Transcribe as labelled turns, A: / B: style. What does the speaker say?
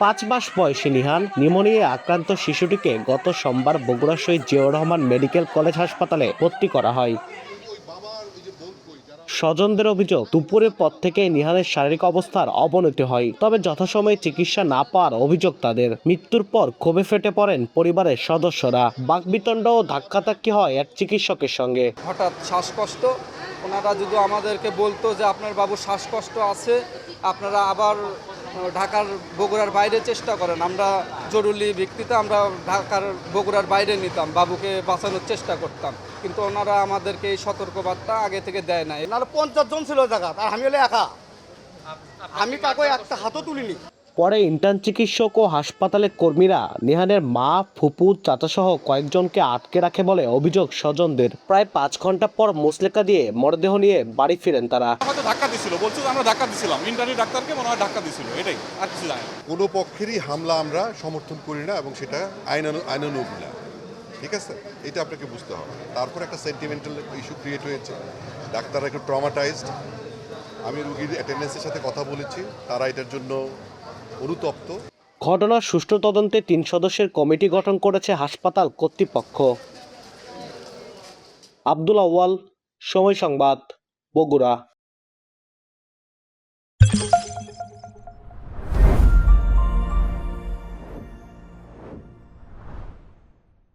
A: 5 মাস বয়সী নিহান নিউমোনিয়ায় আক্রান্ত শিশুটিকে গত সোমবার বগুড়া শহীদ জিয়াউর রহমান মেডিকেল কলেজ হাসপাতালে ভর্তি করা হয়। স্বজনদের অভিযোগ, দুপুরের পর থেকে নিহানের শারীরিক অবস্থার অবনতি হয়, তবে যথাসময়ে চিকিৎসা না পাওয়ার অভিযোগ তাদের। মৃত্যুর পর ক্ষোভে ফেটে পড়েন পরিবারের সদস্যরা। বাকবিতণ্ড ও ধাক্কাধাক্কি হয় এক চিকিৎসকের সঙ্গে।
B: হঠাৎ শ্বাসকষ্ট, ওনারা যদি আমাদেরকে বলতো যে আপনার বাবুর শ্বাসকষ্ট আছে, আপনারা আবার ঢাকার বগুড়ার বাইরে চেষ্টা করেন, আমরা জরুরি ভিত্তিতে আমরা ঢাকার বগুড়ার বাইরে নিতাম, বাবুকে বাঁচানোর চেষ্টা করতাম, কিন্তু ওনারা আমাদেরকে এই সতর্কবার্তা আগে থেকে দেয় নাই।
C: ওনারা 50 জন ছিল জায়গা, আর আমি হলে একা, আমি কাউকে একটা হাতও তুলিনি।
A: পরে ইন্টার্ন চিকিৎসক ও হাসপাতালের কর্মীরা নিহানের মা, ফুপু, চাচাসহ কয়েকজনকে আটকে রাখে বলে অভিযোগ স্বজনদের। প্রায় 5 ঘন্টা পর মুচলেকা দিয়ে মরদেহ নিয়ে বাড়ি ফিরেন তারা।
D: হয়তো ধাক্কা দিছিল, বলছে যে আমরা ধাক্কা দিছিলাম, ইন্টারনি ডাক্তারকে মনে হয় ধাক্কা দিছিল, এটাই, আর কিছু জানি না।
E: কোনো পক্ষেরই হামলা আমরা সমর্থন করি না এবং সেটা আইনানুগ না, ঠিক আছে, এটা আপনাকে বুঝতে হবে। তারপর একটা সেন্টিমেন্টাল ইস্যু ক্রিয়েট হয়েছে, ডাক্তাররা একটু ট্রমাটাইজড। আমি রুগীর অ্যাটেন্ডেন্সের সাথে কথা বলেছি, তারা এটার জন্য অনুতপ্ত।
A: ঘটনার সুষ্ঠু তদন্তে 3 সদস্যের কমিটি গঠন করেছে হাসপাতাল কর্তৃপক্ষ। আব্দুল আউয়াল, সময় সংবাদ, বগুড়া।